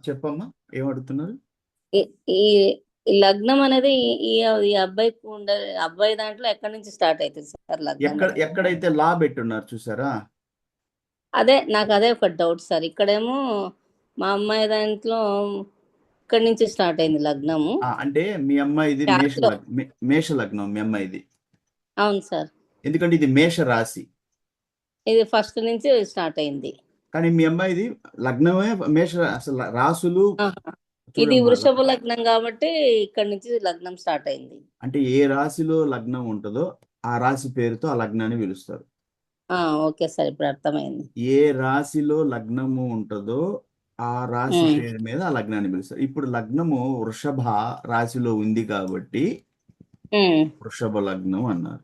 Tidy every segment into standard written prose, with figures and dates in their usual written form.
చెప్పమ్మా, ఏం అడుగుతున్నారు? ఈ ఈ ఈ లగ్నం అనేది ఈ అబ్బాయికి ఉండే అబ్బాయి దాంట్లో ఎక్కడి నుంచి స్టార్ట్ అవుతుంది సార్ లగ్నం అనేది? ఎక్కడైతే లా పెట్టున్నారు చూసారా? అదే నాకు అదే ఒక డౌట్ సార్. ఇక్కడేమో మా అమ్మాయి దాంట్లో ఇక్కడి నుంచి స్టార్ట్ అయింది లగ్నము. అంటే మీ అమ్మాయిది క్యాస్ట్ లో. మేష లగ్నం మీ అమ్మాయిది. అవును సార్. ఎందుకంటే ఇది మేష రాశి. ఇది ఫస్ట్ నుంచి స్టార్ట్ అయింది. కానీ మీ అమ్మాయిది లగ్నమే మేష, అసలు రాసులు ఆహా. ఇది చూడమ్మా. వృషభ లగ్నం కాబట్టి ఇక్కడి నుంచి లగ్నం స్టార్ట్ అయింది. అంటే ఏ రాశిలో లగ్నం ఉంటుందో ఆ రాశి పేరుతో ఆ లగ్నాన్ని పిలుస్తారు. ఆ, ఓకే సార్, ఇప్పుడు అర్థమైంది. ఏ రాశిలో లగ్నము ఉంటుందో ఆ రాశి ఉమ్, పేరు మీద ఆ లగ్నాన్ని పిలుస్తారు. ఇప్పుడు లగ్నము వృషభ రాశిలో ఉంది కాబట్టి ఉమ్, వృషభ లగ్నం అన్నారు.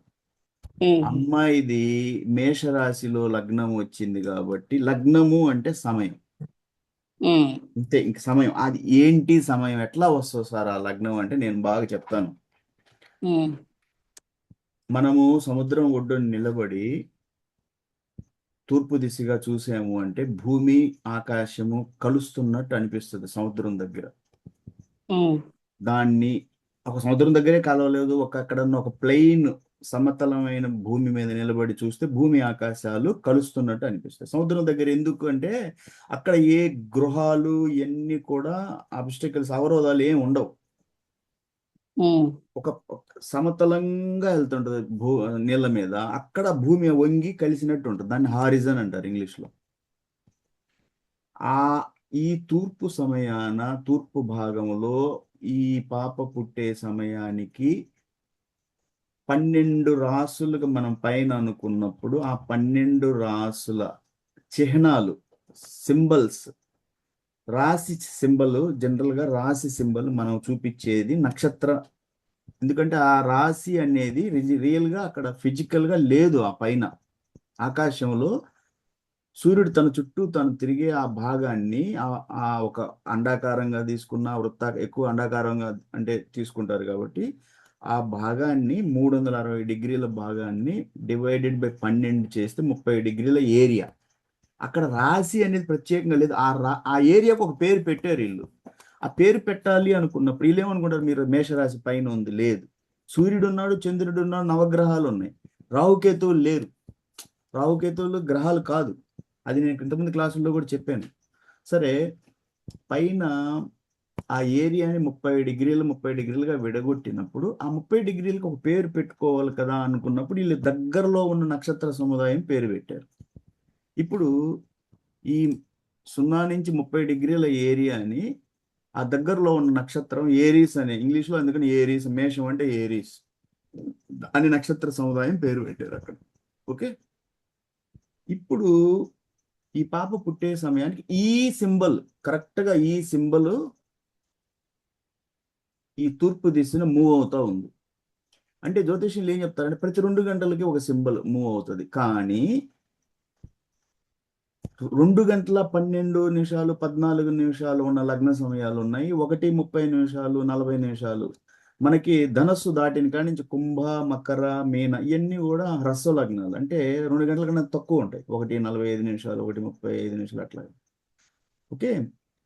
ఉమ్, అమ్మాయిది మేషరాశిలో లగ్నం వచ్చింది కాబట్టి లగ్నము అంటే సమయం. ఉమ్, అంతే, ఇంక సమయం. అది ఏంటి సమయం, ఎట్లా వస్తుంది సార్ ఆ లగ్నం అంటే నేను బాగా చెప్తాను. ఉమ్, మనము సముద్రం ఒడ్డున నిలబడి తూర్పు దిశగా చూసాము అంటే భూమి ఆకాశము కలుస్తున్నట్టు అనిపిస్తుంది సముద్రం దగ్గర. ఉమ్, దాన్ని ఒక సముద్రం దగ్గరే కలవలేదు, అక్కడన్న ఒక ప్లెయిన్ సమతలమైన భూమి మీద నిలబడి చూస్తే భూమి ఆకాశాలు కలుస్తున్నట్టు అనిపిస్తాయి. సముద్రం దగ్గర ఎందుకు అంటే అక్కడ ఏ గృహాలు ఇవన్నీ కూడా ఆబ్స్టికల్స్, అవరోధాలు ఏమి ఉండవు. ఉమ్, ఒక సమతలంగా వెళ్తుంటది నీళ్ళ మీద. అక్కడ భూమి వంగి కలిసినట్టు ఉంటుంది. దాన్ని హారిజన్ అంటారు ఇంగ్లీష్లో. ఆ ఈ తూర్పు సమయాన, తూర్పు భాగంలో ఈ పాప పుట్టే సమయానికి 12 రాసులుగా మనం పైన అనుకున్నప్పుడు ఆ 12 రాసుల చిహ్నాలు, సింబల్స్, రాశి సింబల్, జనరల్ గా రాశి సింబల్ మనం చూపించేది నక్షత్ర. ఎందుకంటే ఆ రాశి అనేది రియల్ గా అక్కడ ఫిజికల్ గా లేదు. ఆ పైన ఆకాశంలో సూర్యుడు తన చుట్టూ తను తిరిగే ఆ భాగాన్ని ఆ ఒక అండాకారంగా తీసుకున్న ఎక్కువ అండాకారంగా అంటే తీసుకుంటారు కాబట్టి ఆ భాగాన్ని 360 డిగ్రీల భాగాన్ని డివైడెడ్ బై 12 చేస్తే 30 డిగ్రీల ఏరియా. అక్కడ రాశి అనేది ప్రత్యేకంగా లేదు. ఆ ఏరియాకు ఒక పేరు పెట్టారు వీళ్ళు. ఆ పేరు పెట్టాలి అనుకున్నప్పుడు వీళ్ళు ఏమనుకుంటారు, మీరు మేషరాశి పైన ఉంది, లేదు. సూర్యుడు ఉన్నాడు, చంద్రుడు ఉన్నాడు, నవగ్రహాలు ఉన్నాయి. రాహుకేతువులు లేరు. రాహుకేతువులు గ్రహాలు కాదు. అది నేను ఇంతకుముందు క్లాసుల్లో కూడా చెప్పాను. సరే, పైన ఆ ఏరియాని 30 డిగ్రీలుగా విడగొట్టినప్పుడు ఆ 30 డిగ్రీలకు ఒక పేరు పెట్టుకోవాలి కదా అనుకున్నప్పుడు వీళ్ళు దగ్గరలో ఉన్న నక్షత్ర సముదాయం పేరు పెట్టారు. ఇప్పుడు ఈ 0 నుంచి 30 డిగ్రీల ఏరియాని ఆ దగ్గరలో ఉన్న నక్షత్రం ఏరీస్ అనే, ఇంగ్లీష్లో అందుకని ఏరీస్, మేషం అంటే ఏరీస్ అని నక్షత్ర సముదాయం పేరు పెట్టారు అక్కడ. ఓకే. ఇప్పుడు ఈ పాప పుట్టే సమయానికి ఈ సింబల్, కరెక్ట్గా ఈ సింబల్ ఈ తూర్పు దిశను మూవ్ అవుతా ఉంది. అంటే జ్యోతిష్యులు ఏం చెప్తారంటే ప్రతి 2 గంటలకి ఒక సింబల్ మూవ్ అవుతుంది. కానీ 2 గంటల 12 నిమిషాలు 14 నిమిషాలు ఉన్న లగ్న సమయాలు ఉన్నాయి. 1:30 నిమిషాలు 40 నిమిషాలు మనకి ధనస్సు దాటిన కాడి నుంచి కుంభ, మకర, మీన ఇవన్నీ కూడా హ్రస్వ లగ్నాలు. అంటే 2 గంటల కన్నా తక్కువ ఉంటాయి. 1:45 నిమిషాలు 1:35 నిమిషాలు అట్లా. ఓకే.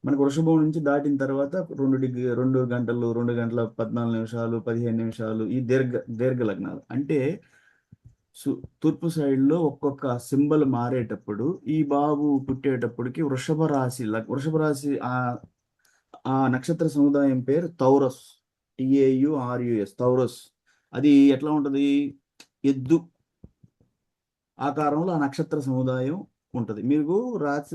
మనకు వృషభం నుంచి దాటిన తర్వాత 2 గంటలు 2 గంటల 14 నిమిషాలు 15 నిమిషాలు ఈ దీర్ఘ లగ్నాలు. అంటే తూర్పు సైడ్లో ఒక్కొక్క సింబల్ మారేటప్పుడు ఈ బాబు పుట్టేటప్పటికి వృషభ రాశి ఆ నక్షత్ర సముదాయం పేరు తౌరస్. TAURUS, తౌరస్. అది ఎట్లా ఉంటుంది, ఎద్దు ఆకారంలో ఆ నక్షత్ర సముదాయం ఉంటుంది. మీరు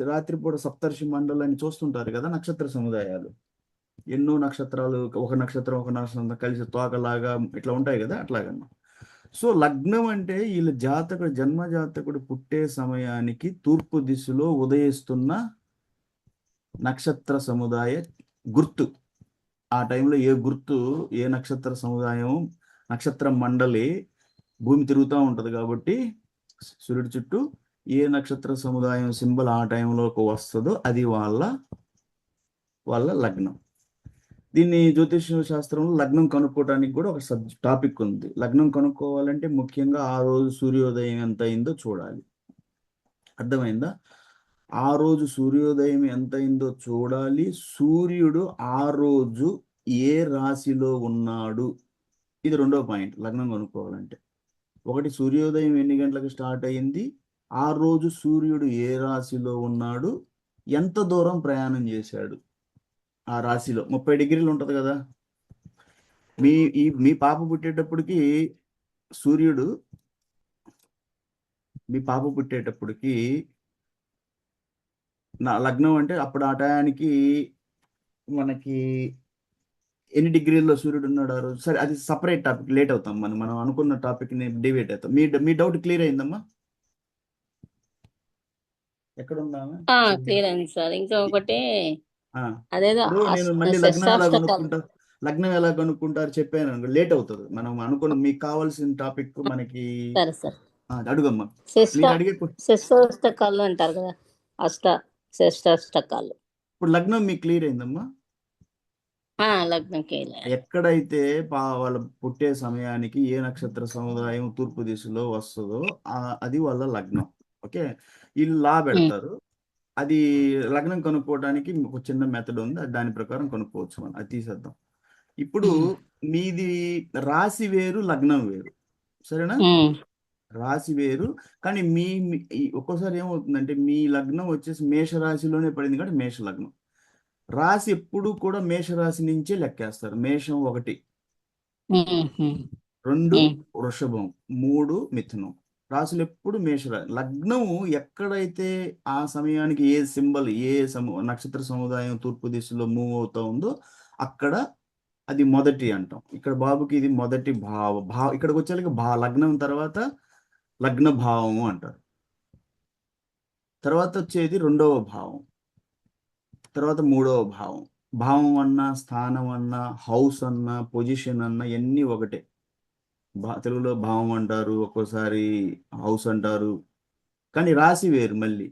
రాత్రిపూట సప్తర్షి మండలాన్ని చూస్తుంటారు కదా, నక్షత్ర సముదాయాలు ఎన్నో నక్షత్రాలు, ఒక నక్షత్రం కలిసి తోకలాగా ఇట్లా ఉంటాయి కదా, అట్లాగన్నా. సో లగ్నం అంటే వీళ్ళ జాతకుడు, జన్మ జాతకుడు పుట్టే సమయానికి తూర్పు దిశలో ఉదయిస్తున్న నక్షత్ర సముదాయ గుర్తు. ఆ టైంలో ఏ గుర్తు, ఏ నక్షత్ర సముదాయం, నక్షత్ర మండలి భూమి తిరుగుతూ ఉంటుంది కాబట్టి సూర్యుడి చుట్టూ ఏ నక్షత్ర సముదాయం సింబల్ ఆ టైంలోకి వస్తుందో అది వాళ్ళ లగ్నం. దీన్ని జ్యోతిష శాస్త్రంలో లగ్నం కనుక్కోవడానికి కూడా ఒక టాపిక్ ఉంది. లగ్నం కనుక్కోవాలంటే ముఖ్యంగా ఆ రోజు సూర్యోదయం ఎంత అయిందో చూడాలి. అర్థమైందా? ఆ రోజు సూర్యోదయం ఎంత అయిందో చూడాలి. సూర్యుడు ఆ రోజు ఏ రాశిలో ఉన్నాడు, ఇది రెండో పాయింట్ లగ్నం కనుక్కోవాలంటే. ఒకటి, సూర్యోదయం ఎన్ని గంటలకు స్టార్ట్ అయ్యింది, ఆ రోజు సూర్యుడు ఏ రాశిలో ఉన్నాడు, ఎంత దూరం ప్రయాణం చేశాడు ఆ రాశిలో. 30 డిగ్రీలు ఉంటుంది కదా. మీ పాప పుట్టేటప్పటికి సూర్యుడు, మీ పాప పుట్టేటప్పటికి నా లగ్నం అంటే అప్పుడు ఆ టయానికి మనకి ఎన్ని డిగ్రీల్లో సూర్యుడు ఉన్నాడు ఆ రోజు. సరే, అది సపరేట్ టాపిక్, లేట్ అవుతాం మనం మనం అనుకున్న టాపిక్ని డివేట్ అవుతాం. మీ డౌట్ క్లియర్ అయిందమ్మా? ఎక్కడ ఉన్నామా? క్లియర్ అయింది సార్. ఇంకా ఒకటి ఆ, అదేదో ఇప్పుడు నేను మళ్ళీ షష్టాష్టకాలు. లగ్నం ఎలా కనుక్కుంటారు చెప్పాను అనుకో, లేట్ అవుతుంది. మనం అనుకున్న మీకు కావాల్సిన టాపిక్ మనకి. సరే సార్. అడుగమ్మా. శిష్ట మీరు అడిగే శిష్టాష్టకాలు అంటారు కదా, శిష్టాష్టకాలు. ఇప్పుడు లగ్నం మీకు క్లియర్ అయిందమ్మా? లగ్నంకి ఎక్కడైతే వాళ్ళ పుట్టే సమయానికి ఏ నక్షత్ర సముదాయం తూర్పు దిశలో వస్తుందో అది వాళ్ళ లగ్నం. ఓకే, వీళ్ళు లా పెడతారు. అది లగ్నం కనుక్కోవడానికి ఒక చిన్న మెథడ్ ఉంది, దాని ప్రకారం కనుక్కోవచ్చు మనం. అది తీసేద్దాం. ఇప్పుడు మీది రాశి వేరు, లగ్నం వేరు, సరేనా? రాశి వేరు. కానీ ఒక్కోసారి ఏమవుతుందంటే మీ లగ్నం వచ్చేసి మేషరాశిలోనే పడింది కాబట్టి మేష లగ్నం. రాశి ఎప్పుడు కూడా మేషరాశి నుంచే లెక్కేస్తారు. మేషం 1, 2 వృషభం, 3 మిథునం. రాశులు ఎప్పుడు మేషరాశి. లగ్నము ఎక్కడైతే ఆ సమయానికి ఏ సింబల్, ఏ నక్షత్ర సముదాయం తూర్పు దిశలో మూవ్ అవుతా ఉందో అక్కడ అది మొదటి అంటాం. ఇక్కడ బాబుకి ఇది మొదటి ఇక్కడికి వచ్చేసరికి లగ్నం తర్వాత లగ్న భావము అంటారు. తర్వాత వచ్చేది రెండవ భావం, తర్వాత మూడవ భావం. భావం అన్నా, స్థానం అన్నా, హౌస్ అన్నా, పొజిషన్ అన్నా ఎన్ని ఒకటే. తెలుగులో భావం అంటారు, ఒక్కోసారి హౌస్ అంటారు, కానీ రాశి వేరు మళ్ళీ.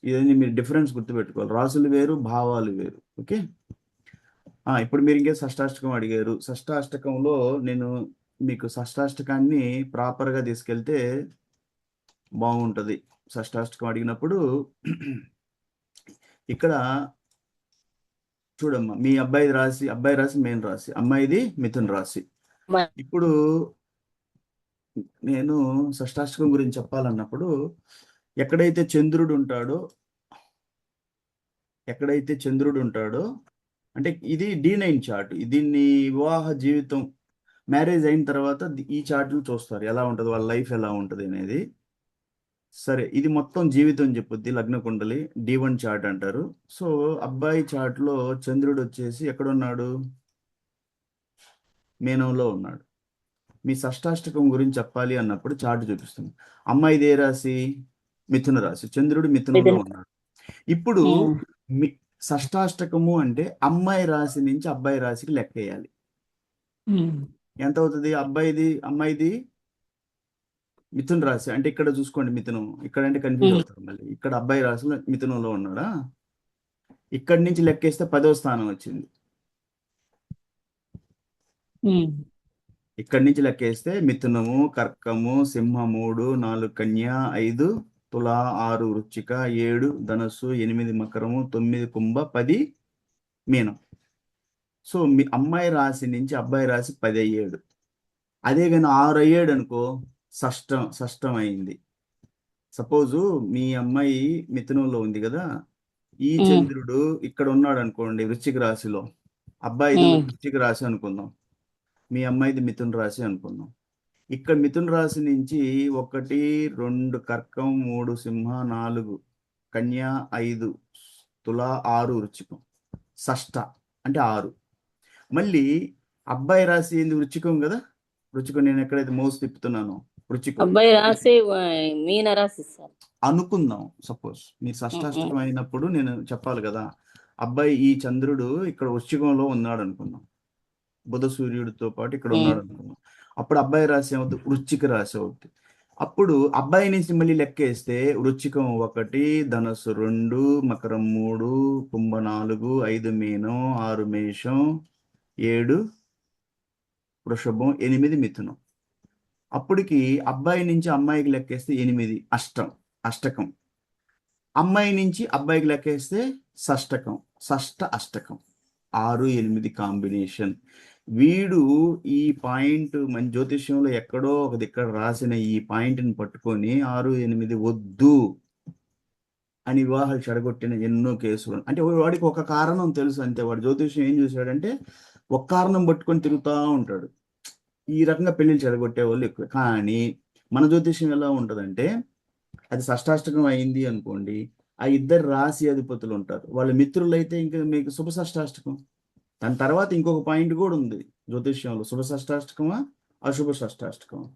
ఇవన్నీ మీరు డిఫరెన్స్ గుర్తుపెట్టుకోవాలి. రాసులు వేరు, భావాలు వేరు. ఓకే, ఇప్పుడు మీరు ఇంకే షష్టాష్టకం అడిగారు. షష్టాష్టకంలో నేను మీకు షష్టాష్టకాన్ని ప్రాపర్గా తీసుకెళ్తే బాగుంటుంది. షష్టాష్టకం అడిగినప్పుడు ఇక్కడ చూడమ్మా, మీ అబ్బాయి రాశి మెయిన్ రాశి, అమ్మాయిది మిథున రాశి. ఇప్పుడు నేను షష్టాష్టకం గురించి చెప్పాలన్నప్పుడు ఎక్కడైతే చంద్రుడు ఉంటాడో అంటే ఇది D9 చార్ట్. దీన్ని వివాహ జీవితం, మ్యారేజ్ అయిన తర్వాత ఈ చార్ట్లు చూస్తారు, ఎలా ఉంటుంది వాళ్ళ లైఫ్, ఎలా ఉంటుంది అనేది. సరే, ఇది మొత్తం జీవితం చెప్పుద్ది లగ్న కుండలి, D1 చార్ట్ అంటారు. సో అబ్బాయి చార్ట్లో చంద్రుడు వచ్చేసి ఎక్కడున్నాడు? మీనంలో ఉన్నాడు. మీ షష్టాష్టకం గురించి చెప్పాలి అన్నప్పుడు చార్ట్ చూపిస్తుంది. అమ్మాయిది ఏ రాశి? మిథున రాశి. చంద్రుడు మిథునంలో ఉన్నాడు. ఇప్పుడు షష్టాష్టకము అంటే అమ్మాయి రాశి నుంచి అబ్బాయి రాశికి లెక్కేయాలి. ఎంత అవుతుంది? అమ్మాయిది మిథున రాశి అంటే ఇక్కడ చూసుకోండి, మిథునం. ఇక్కడ అంటే కన్ఫ్యూజ్ అవుతారు మళ్ళీ. ఇక్కడ అబ్బాయి రాశిలో మిథునంలో ఉన్నాడా? ఇక్కడి నుంచి లెక్కేస్తే 10వ స్థానం వచ్చింది. ఇక్కడి నుంచి లెక్కేస్తే మిథునము, కర్కము, సింహ 3, 4 కన్య, 5 తుల, 6 వృశ్చిక, 7 ధనస్సు, 8 మకరము, 9 కుంభ, 10 మీనం. సో మీ అమ్మాయి రాశి నుంచి అబ్బాయి రాశి 10 అయ్యాడు. అదే కానీ 6 అయ్యాడు అనుకో, షష్టం అయింది. సపోజు మీ అమ్మాయి మిథునంలో ఉంది కదా, ఈ చంద్రుడు ఇక్కడ ఉన్నాడు అనుకోండి వృశ్చిక రాశిలో, అబ్బాయిది వృశ్చిక రాశి అనుకుందాం, మీ అమ్మాయిది మిథున రాశి అనుకుందాం. ఇక్కడ మిథున రాశి నుంచి 1, 2 కర్కం, 3 సింహ, 4 కన్య, 5 తుల, 6 వృశ్చికం. షష్ట అంటే 6. మళ్ళీ అబ్బాయి రాశి ఏంది? వృశ్చికం కదా. వృశ్చికం నేను ఎక్కడైతే మౌస్ తిప్పుతున్నానో వృశ్చికం. అబ్బాయి రాశి మీన రాశి సార్ అనుకుందాం. సపోజ్ మీరు షష్టాష్టకం అయినప్పుడు నేను చెప్పాలి కదా, అబ్బాయి ఈ చంద్రుడు ఇక్కడ వృశ్చికంలో ఉన్నాడు అనుకుందాం, బుధ సూర్యుడితో పాటు ఇక్కడ ఉన్నాడు అనుకుందాం. అప్పుడు అబ్బాయి రాశి ఏమవుతుంది? వృశ్చిక రాశి అవుతుంది. అప్పుడు అబ్బాయి నుంచి మళ్ళీ లెక్కేస్తే వృశ్చికం 1, ధనస్సు 2, మకరం 3, కుంభ 4, 5 మీనం, 6 మేషం, 7 వృషభం, 8 మిథునం. అప్పటికి అబ్బాయి నుంచి అమ్మాయికి లెక్కేస్తే 8 అష్టకం. అమ్మాయి నుంచి అబ్బాయికి లెక్కేస్తే షష్టకం, షష్ట అష్టకం, 6, 8 కాంబినేషన్. వీడు ఈ పాయింట్ మన జ్యోతిష్యంలో ఎక్కడో ఒక దిక్కడ రాసిన ఈ పాయింట్ని పట్టుకొని 6, 8 వద్దు అని వివాహాలు చెడగొట్టిన ఎన్నో కేసులు. అంటే వాడికి ఒక కారణం తెలుసు అంతే. వాడు జ్యోతిష్యం ఏం చూశాడంటే ఒక కారణం పట్టుకొని తిరుగుతూ ఉంటాడు. ఈ రకంగా పెళ్లిళ్ళు చెడగొట్టే వాళ్ళు ఎక్కువ. కానీ మన జ్యోతిష్యం ఎలా ఉంటుందంటే, అది షష్టాష్టకం అయింది అనుకోండి, ఆ ఇద్దరు రాశి అధిపతులు ఉంటారు, వాళ్ళ మిత్రులు అయితే ఇంకా మీకు శుభ షష్టాష్టకం. దాని తర్వాత ఇంకొక పాయింట్ కూడా ఉంది జ్యోతిష్యంలో, శుభ షష్టాష్టకమా అశుభ షష్టాష్టకమా.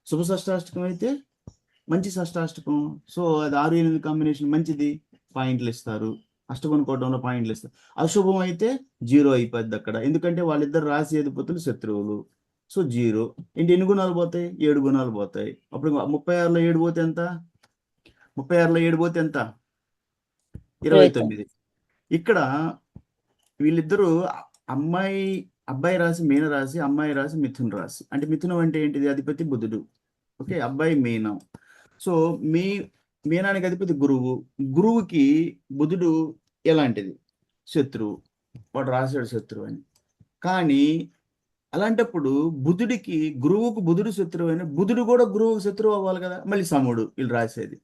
శుభ షష్టాష్టకం అయితే మంచి షష్టాష్టకం, సో అది 6, 8 కాంబినేషన్ మంచిది, పాయింట్లు ఇస్తారు. అష్టకం కోటంలో పాయింట్లు ఇస్తారు. అశుభం అయితే 0 అయిపోద్ది అక్కడ, ఎందుకంటే వాళ్ళిద్దరు రాశి అధిపతులు శత్రువులు. సో 0. ఎన్ని గుణాలు పోతాయి? 7 గుణాలు పోతాయి. అప్పుడు 36లో 7 పోతే ఎంత? 36లో 7 పోతే ఎంత? 29. ఇక్కడ వీళ్ళిద్దరూ అబ్బాయి రాశి మీన రాశి, అమ్మాయి రాశి మిథున రాశి. అంటే మిథునం అంటే ఏంటిది? అధిపతి బుధుడు. ఓకే, అబ్బాయి మీనం. సో మీనానికి అధిపతి గురువు. గురువుకి బుధుడు ఎలాంటిది? శత్రువు. వాడు రాశాడు శత్రువు అని. కానీ అలాంటప్పుడు గురువుకు బుధుడు శత్రువు అయిన బుధుడు కూడా గురువుకు శత్రువు అవ్వాలి కదా. మళ్ళీ సముడు వీళ్ళు రాసేది.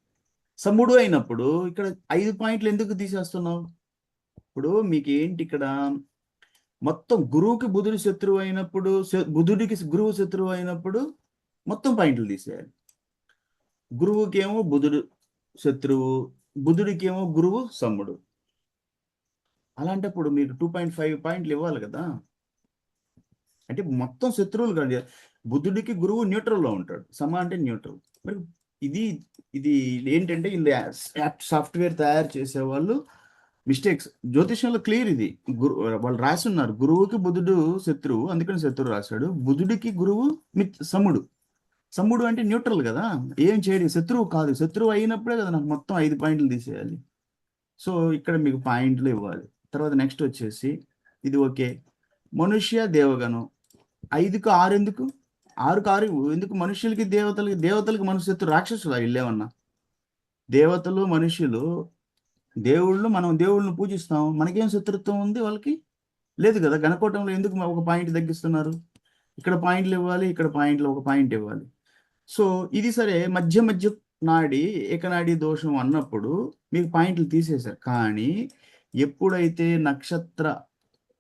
సముడు అయినప్పుడు ఇక్కడ 5 పాయింట్లు ఎందుకు తీసేస్తున్నావు? ఇప్పుడు మీకు ఏంటి ఇక్కడ? మొత్తం గురువుకి బుధుడు శత్రువు అయినప్పుడు, బుధుడికి గురువు శత్రువు అయినప్పుడు మొత్తం పాయింట్లు తీసేయాలి. గురువుకేమో బుధుడు శత్రువు, బుధుడికేమో గురువు సమ్ముడు. అలాంటప్పుడు మీకు 2.5 పాయింట్లు ఇవ్వాలి కదా. అంటే మొత్తం శత్రువులు కాదు. బుధుడికి గురువు న్యూట్రల్లో ఉంటాడు, సమ అంటే న్యూట్రల్. మరి ఇది ఇది ఏంటంటే వీళ్ళు సాఫ్ట్వేర్ తయారు చేసే వాళ్ళు మిస్టేక్స్. జ్యోతిష్యంలో క్లియర్ ఇది. వాళ్ళు రాసి ఉన్నారు, గురువుకి బుధుడు శత్రువు, అందుకని శత్రువు రాశాడు. బుధుడికి గురువు సముడు. సమ్ముడు అంటే న్యూట్రల్ కదా, ఏం చేయడు, శత్రువు కాదు. శత్రువు అయినప్పుడే కదా నాకు మొత్తం 5 పాయింట్లు తీసేయాలి. సో ఇక్కడ మీకు పాయింట్లు ఇవ్వాలి. తర్వాత నెక్స్ట్ వచ్చేసి ఇది ఓకే, మనుష్య దేవగణం. 5కు 6 ఎందుకు? 6కు 6 ఎందుకు? మనుషులకి దేవతలకి మనుషు శత్రు రాక్షసులు వీళ్ళేమన్నా? దేవతలు మనుషులు దేవుళ్ళు, మనం దేవుళ్ళని పూజిస్తాం, మనకేం శత్రుత్వం ఉంది వాళ్ళకి? లేదు కదా. గణకోటంలో ఎందుకు ఒక పాయింట్ తగ్గిస్తున్నారు? ఇక్కడ పాయింట్లు ఇవ్వాలి, ఇక్కడ పాయింట్లు ఒక పాయింట్ ఇవ్వాలి. సో ఇది సరే, మధ్య నాడి ఏకనాడి దోషం అన్నప్పుడు మీకు పాయింట్లు తీసేశారు. కానీ ఎప్పుడైతే నక్షత్ర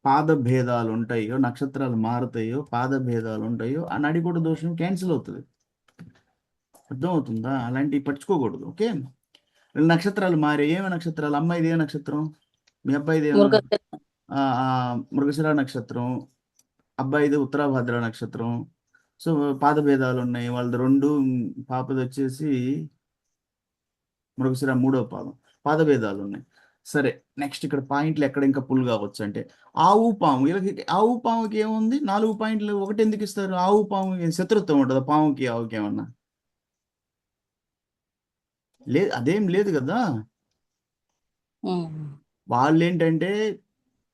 పాద భేదాలు ఉంటాయో, నక్షత్రాలు మారుతాయో, పాద భేదాలు ఉంటాయో, ఆ నడికోట దోషం క్యాన్సిల్ అవుతుంది. అర్థమవుతుందా? అలాంటివి పట్టించుకోకూడదు. ఓకే, నక్షత్రాలు మారే. ఏమి నక్షత్రాలు? అమ్మాయిది ఏ నక్షత్రం? మీ అబ్బాయిది మృగశిర నక్షత్రం, అబ్బాయిది ఉత్తరాభద్ర నక్షత్రం. సో పాద భేదాలు ఉన్నాయి వాళ్ళది 2. పాపది వచ్చేసి మృగశిర 3వ పాదం. పాద భేదాలు ఉన్నాయి. సరే, నెక్స్ట్ ఇక్కడ పాయింట్లు ఎక్కడ ఇంకా పుల్ కావచ్చు అంటే ఆవు పాము. వీళ్ళకి ఆవు పాముకి ఏముంది? 4 పాయింట్లు. ఒకటి ఎందుకు ఇస్తారు? ఆవు పాము శత్రుత్వం ఉంటుందా పాముకి ఆవుకి ఏమన్నా? లేదు, అదేం లేదు కదా. వాళ్ళు ఏంటంటే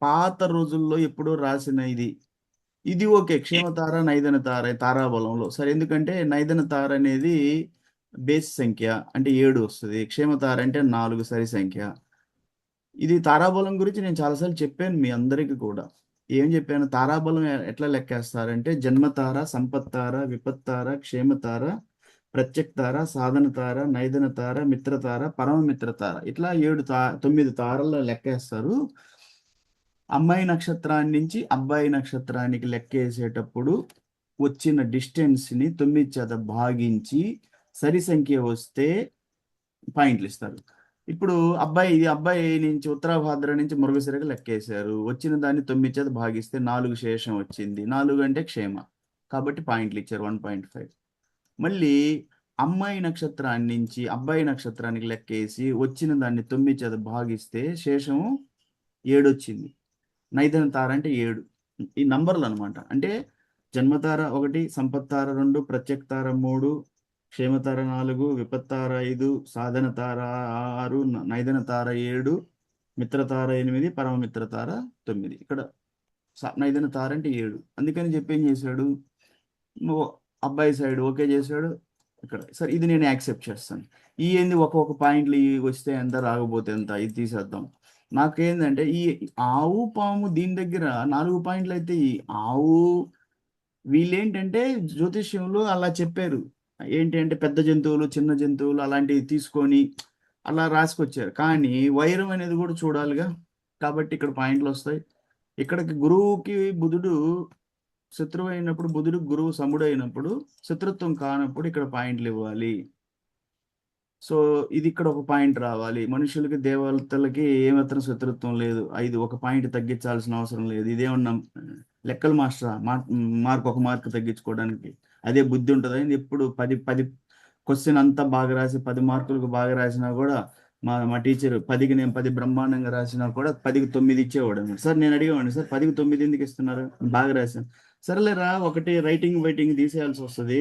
పాత రోజుల్లో ఎప్పుడో రాసిన ఇది ఓకే. క్షేమతార నైదన తార తారాబలంలో సరే, ఎందుకంటే నైదన తార అనేది బేస్ సంఖ్య అంటే 7 వస్తుంది, క్షేమతార అంటే 4 సరి సంఖ్య. ఇది తారాబలం గురించి నేను చాలాసార్లు చెప్పాను మీ అందరికీ కూడా. ఏం చెప్పాను? తారాబలం ఎట్లా లెక్కేస్తారంటే జన్మతార, సంపత్తార, విపత్తార, క్షేమతార, ప్రత్యక్తార, సాధన తార, నైదన తార, మిత్రతార, పరమమిత్ర తార, ఇట్లా 9 తారల్లో లెక్కేస్తారు. అమ్మాయి నక్షత్రాన్ని నుంచి అబ్బాయి నక్షత్రానికి లెక్కేసేటప్పుడు వచ్చిన డిస్టెన్స్ని 9 చేత భాగించి సరి సంఖ్య వస్తే పాయింట్లు ఇస్తారు. ఇప్పుడు అబ్బాయి నుంచి ఉత్తరాభాద్ర నుంచి మృగశిరకి లెక్కేశారు. వచ్చిన దాన్ని 9 చేత భాగిస్తే 4 శేషం వచ్చింది. 4 అంటే క్షేమ, కాబట్టి పాయింట్లు ఇచ్చారు 1.5. మళ్ళీ అమ్మాయి నక్షత్రాన్ని నుంచి అబ్బాయి నక్షత్రానికి లెక్కేసి వచ్చిన దాన్ని 9 చేత భాగిస్తే శేషము 7 వచ్చింది. నైదన తార అంటే 7. ఈ నంబర్లు అనమాట. అంటే జన్మతార 1, సంపత్తార 2, ప్రత్యక్తార 3, క్షేమతార 4, విపత్తార 5, సాధన తార 6, నైదన తార 7, మిత్రతార 8, పరమమిత్రతార 9. ఇక్కడ నైదన తార అంటే 7. అందుకని చెప్పి ఏం చేశాడు? అబ్బాయి సైడ్ ఓకే చేశాడు, ఇక్కడ సరే ఇది నేను యాక్సెప్ట్ చేస్తాను. ఈ ఏంది ఒక్కొక్క పాయింట్లు ఇవి వస్తే ఎంత రాకపోతే ఎంత ఇది తీసేద్దాం. నాకేందంటే ఈ ఆవు పాము దీని దగ్గర 4 పాయింట్లు అయితే ఈ ఆవు వీళ్ళేంటంటే జ్యోతిష్యంలో అలా చెప్పారు. ఏంటి అంటే పెద్ద జంతువులు చిన్న జంతువులు అలాంటివి తీసుకొని అలా రాసుకొచ్చారు. కానీ వైరం అనేది కూడా చూడాలిగా. కాబట్టి ఇక్కడ పాయింట్లు వస్తాయి. ఇక్కడికి గురువుకి బుధుడు శత్రువు అయినప్పుడు, బుధుడు గురువు సముడు అయినప్పుడు, శత్రుత్వం కానప్పుడు ఇక్కడ పాయింట్లు ఇవ్వాలి. సో ఇది ఇక్కడ ఒక పాయింట్ రావాలి. మనుషులకి దేవతలకి ఏమాత్రం శత్రుత్వం లేదు. ఇది ఒక పాయింట్ తగ్గించాల్సిన అవసరం లేదు. ఇదేమన్నా లెక్కల మాస్టరా మార్క్ ఒక మార్క్ తగ్గించుకోవడానికి అదే బుద్ధి ఉంటుంది. ఎప్పుడు 10 క్వశ్చన్ అంతా బాగా రాసి 10 మార్కులకు బాగా రాసినా కూడా మా టీచర్ 10కి నేను 10 బ్రహ్మాండంగా రాసినా కూడా 10కి 9 ఇచ్చేవాడు అన్నమాట. సార్ నేను అడిగేవాడిని, సార్ 10కి 9 ఎందుకు ఇస్తున్నారు, బాగా రాశాను. సరేలేరా ఒకటి రైటింగ్ తీసేయాల్సి వస్తుంది,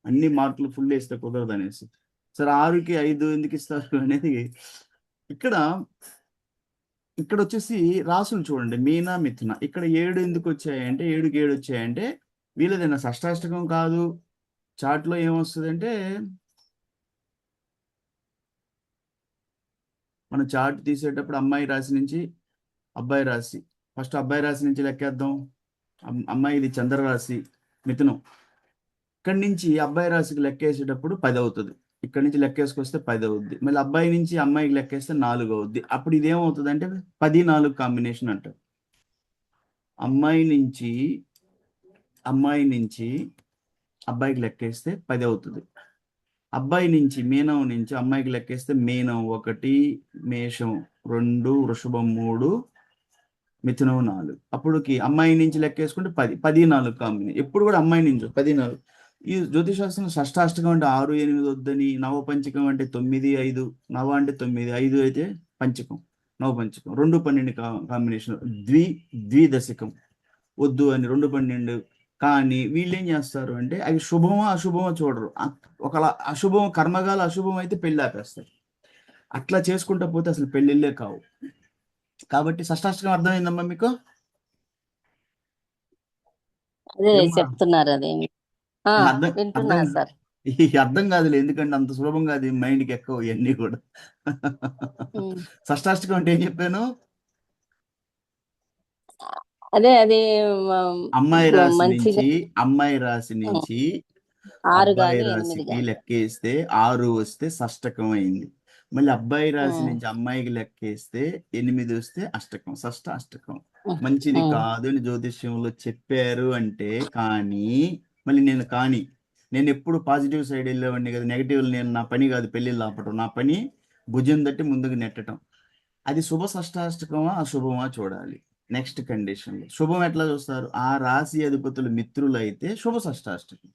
అన్ని మార్కులు ఫుల్ వేస్తే కుదరదు అనేసి. సరే 6కి 5 ఎందుకు ఇస్తారు అనేది ఇక్కడ వచ్చేసి రాసులు చూడండి. మీన మిథున ఇక్కడ 7 ఎందుకు వచ్చాయంటే 7కి 7 వచ్చాయంటే వీళ్ళదైనా షష్టాష్టకం కాదు. చార్ట్లో ఏమొస్తుందంటే మనం చార్ట్ తీసేటప్పుడు అమ్మాయి రాశి నుంచి అబ్బాయి రాశి, ఫస్ట్ అబ్బాయి రాశి నుంచి లెక్కేద్దాం. అమ్మాయిది చంద్రరాశి మిథునం. ఇక్కడి నుంచి అబ్బాయి రాశికి లెక్కేసేటప్పుడు 10 అవుతుంది. ఇక్కడి నుంచి లెక్కేసుకొస్తే 10 అవుద్ది. మళ్ళీ అబ్బాయి నుంచి అమ్మాయికి లెక్కేస్తే 4 అవుద్ది. అప్పుడు ఇదేమవుతుంది అంటే 10-4 కాంబినేషన్ అంటారు. అమ్మాయి నుంచి అబ్బాయికి లెక్కేస్తే 10 అవుతుంది. అబ్బాయి నుంచి మీనం నుంచి అమ్మాయికి లెక్కేస్తే మీనం 1, మేషం 2, వృషభం 3, మిథునం 4. అప్పుడుకి అమ్మాయి నుంచి లెక్కేసుకుంటే 10-4 కాంబినేషన్. ఎప్పుడు కూడా అమ్మాయి నుంచి 10-4. ఈ జ్యోతిషాస్త్రం షష్టాష్టకం అంటే 6, 8 వద్దని, నవపంచకం అంటే 9, 5, నవ అంటే 9, 5 అయితే పంచకం, నవపంచకం 2, 12 కాంబినేషన్. ద్విదశకం వద్దు అని 2, 12. కానీ వీళ్ళు ఏం చేస్తారు అంటే అవి శుభమా అశుభమా చూడరు. ఒకలా అశుభం కర్మగాల అశుభం అయితే పెళ్ళి ఆపేస్తారు. అట్లా చేసుకుంటా పోతే అసలు పెళ్ళిళ్ళే కావు. కాబట్టి షష్టాష్టకం అర్థమైందమ్మా మీకు? అదే ఏమ్మా చెప్తున్నారు అదేమి అర్థం వింటున్నా అర్థం సార్. అర్థం కాదులే, ఎందుకంటే అంత సులభంగా అది మైండ్కి ఎక్కువ ఇవన్నీ కూడా. షష్టాష్టకం అంటే ఏం చెప్పాను? అదే అది అమ్మాయి రాశి మంచిగా నుంచి 6 అబ్బాయి కానీ 8 రాశికి కానీ. లెక్కేస్తే 6 వస్తే షష్టకం అయింది. మళ్ళీ అబ్బాయి రాశి ఉమ్, నుంచి అమ్మాయికి లెక్కేస్తే 8 వస్తే అష్టకం, షష్టాష్టకం. ఉమ్, మంచిది ఉమ్. కాదు అని జ్యోతిష్యంలో చెప్పారు అంటే. కానీ మళ్ళీ నేను ఎప్పుడు పాజిటివ్ సైడ్ వెళ్ళేవాడిని కదా. నెగిటివ్ నేను నా పని కాదు పెళ్ళిళ్ళు ఆపటం, నా పని భుజం తట్టి ముందుకు నెట్టడం. అది శుభ షష్టాష్టకమా అశుభమా చూడాలి. నెక్స్ట్ కండిషన్ శుభం ఎట్లా చూస్తారు? ఆ రాశి అధిపతులు మిత్రులు అయితే శుభ షష్టాష్టకం,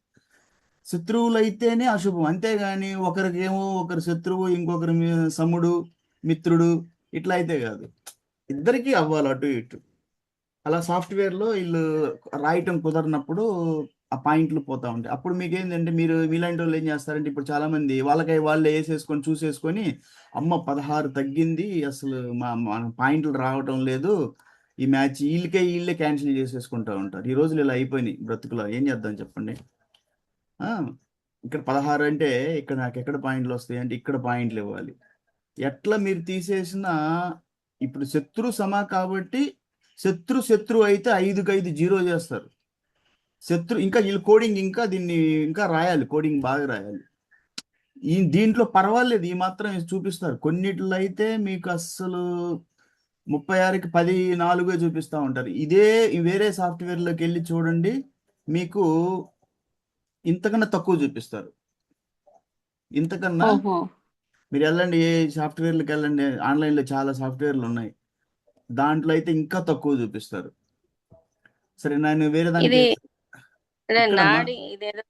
శత్రువులు అయితేనే అశుభం. అంతేగాని ఒకరికేమో ఒకరు శత్రువు, ఇంకొకరి సముడు మిత్రుడు ఇట్లా అయితే కాదు. ఇద్దరికీ అవ్వాలి అటు ఇటు. అలా సాఫ్ట్వేర్లో వీళ్ళు రాయటం కుదరినప్పుడు ఆ పాయింట్లు పోతా ఉంటాయి. అప్పుడు మీకేంటంటే మీలాంటి వాళ్ళు ఏం చేస్తారంటే ఇప్పుడు చాలా మంది వాళ్ళే వేసేసుకొని చూసేసుకొని అమ్మ 16 తగ్గింది, అసలు మన పాయింట్లు రావటం లేదు, ఈ మ్యాచ్ వీళ్ళే క్యాన్సిల్ చేసేసుకుంటా ఉంటారు. ఈ రోజులు ఇలా అయిపోయినాయి బ్రతుకులో. ఏం చేద్దాం చెప్పండి. ఇక్కడ 16 అంటే ఇక్కడ నాకు ఎక్కడ పాయింట్లు వస్తాయి అంటే ఇక్కడ పాయింట్లు ఇవ్వాలి. ఎట్లా మీరు తీసేసినా ఇప్పుడు శత్రు సమా కాబట్టి శత్రు అయితే 5కి 5 0 చేస్తారు. ఇంకా వీళ్ళు కోడింగ్ ఇంకా రాయాలి, కోడింగ్ బాగా రాయాలి. దీంట్లో పర్వాలేదు, ఈ మాత్రం చూపిస్తారు. కొన్నిట్లో అయితే మీకు అస్సలు 36కి 14 చూపిస్తూ ఉంటారు. వేరే సాఫ్ట్వేర్లోకి వెళ్ళి చూడండి, మీకు ఇంతకన్నా తక్కువ చూపిస్తారు. ఇంతకన్నా మీరు వెళ్ళండి, ఏ సాఫ్ట్వేర్లకు వెళ్ళండి, ఆన్లైన్లో చాలా సాఫ్ట్వేర్లు ఉన్నాయి, దాంట్లో అయితే ఇంకా తక్కువ చూపిస్తారు. సరే నేను వేరే దానికి ఇక్కడమ్మా ఇదేదో